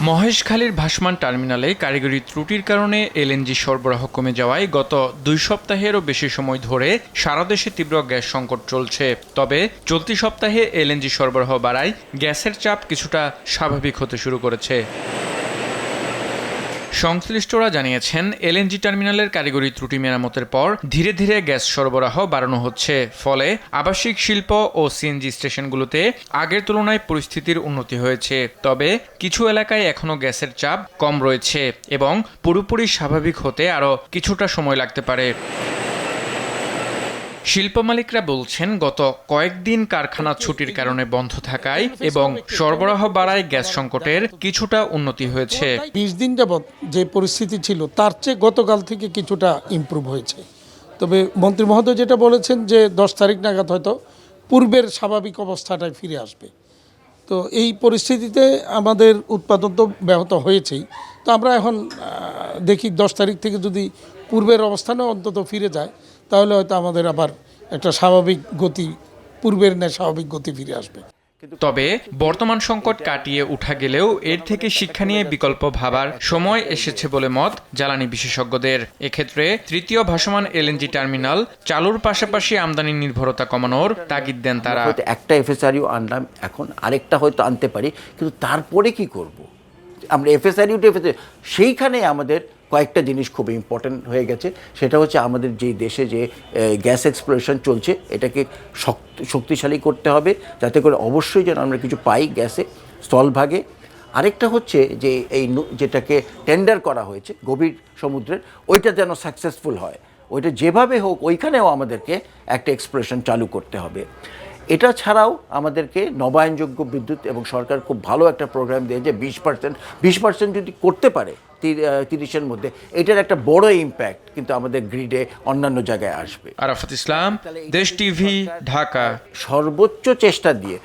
মহেশখালীর ভাসমান টার্মিনালে কারিগরি ত্রুটির কারণে এলএনজি সরবরাহ কমে যাওয়ায় গত 2 সপ্তাহেরও বেশি সময় ধরে সারা দেশে তীব্র গ্যাস সংকট চলছে। তবে চলতি সপ্তাহে এলএনজি সরবরাহ বাড়ায় গ্যাসের চাপ কিছুটা স্বাভাবিক হতে শুরু করেছে। সংশ্লিষ্টরা জানিয়েছেন, এলএনজি টার্মিনালের কারিগরি ত্রুটি মেরামতের পর ধীরে ধীরে গ্যাস সরবরাহ বাড়ানো হচ্ছে। ফলে আবাসিক শিল্প ও সিএনজি স্টেশনগুলোতে আগের তুলনায় পরিস্থিতির উন্নতি হয়েছে। তবে কিছু এলাকায় এখনও গ্যাসের চাপ কম রয়েছে এবং পুরোপুরি স্বাভাবিক হতে আরও কিছুটা সময় লাগতে পারে। শিল্প মালিকরা বলছেন, গত কয়েকদিন কারখানা ছুটির কারণে বন্ধ থাকায় এবং সরবরাহ বাড়ায় গ্যাস সংকটের কিছুটা উন্নতি হয়েছে। 20 দিন যাবৎ যে পরিস্থিতি ছিল তার চেয়ে গতকাল থেকে কিছুটা ইমপ্রুভ হয়েছে। তবে মন্ত্রী মহোদয় যেটা বলেছেন যে 10 তারিখ নাগাদ হয়তো পূর্বের স্বাভাবিক অবস্থাটায় ফিরে আসবে। তো এই পরিস্থিতিতে আমাদের উৎপাদন তো ব্যাহত হয়েছেই। তো আমরা এখন দেখি 10 তারিখ থেকে যদি পূর্বের অবস্থানে অন্তত ফিরে যায় তাহলে হয়তো আমাদের আবার একটা স্বাভাবিক গতি, পূর্বের ন্যায় স্বাভাবিক গতি ফিরে আসবে। তবে বর্তমান সংকট কাটিয়ে উঠা গেলেও এর থেকে শিক্ষা নিয়ে বিকল্প ভাবার সময় এসেছে বলে মত জ্বালানি বিশেষজ্ঞদের। এক্ষেত্রে তৃতীয় ভাসমান এলএনজি টার্মিনাল চালুর পাশাপাশি আমদানি নির্ভরতা কমানোর তাগিদ দেন তারা। একটা এফএসআরইউ আনলাম, এখন আরেকটা হয়তো আনতে পারি, কিন্তু তারপরে কি করব? আমরা এফএসআরইউ সেইখানে আমাদের কয়েকটা জিনিস খুব ইম্পর্ট্যান্ট হয়ে গেছে। সেটা হচ্ছে আমাদের যে দেশে যে গ্যাস এক্সপ্লোরেশন চলছে এটাকে শক্তিশালী করতে হবে, যাতে করে অবশ্যই যেন আমরা কিছু পাই গ্যাসে স্থলভাগে। আরেকটা হচ্ছে যে যেটাকে টেন্ডার করা হয়েছে গভীর সমুদ্রের, ওইটা যেন সাকসেসফুল হয়। ওইটা যেভাবে হোক ওইখানেও আমাদেরকে একটা এক্সপ্লোরেশন চালু করতে হবে। এটা ছাড়াও আমাদেরকে নবায়নযোগ্য বিদ্যুৎ এবং সরকার খুব ভালো একটা প্রোগ্রাম দিয়েছে, 20% যদি করতে পারে 30-এর মধ্যে, এটার একটা বড় ইম্প্যাক্ট কিন্তু আমাদের গ্রিডে অন্যান্য জায়গায় আসবে। আরাফাত ইসলাম, দেশ টিভি, ঢাকা। সর্বোচ্চ চেষ্টা দিয়ে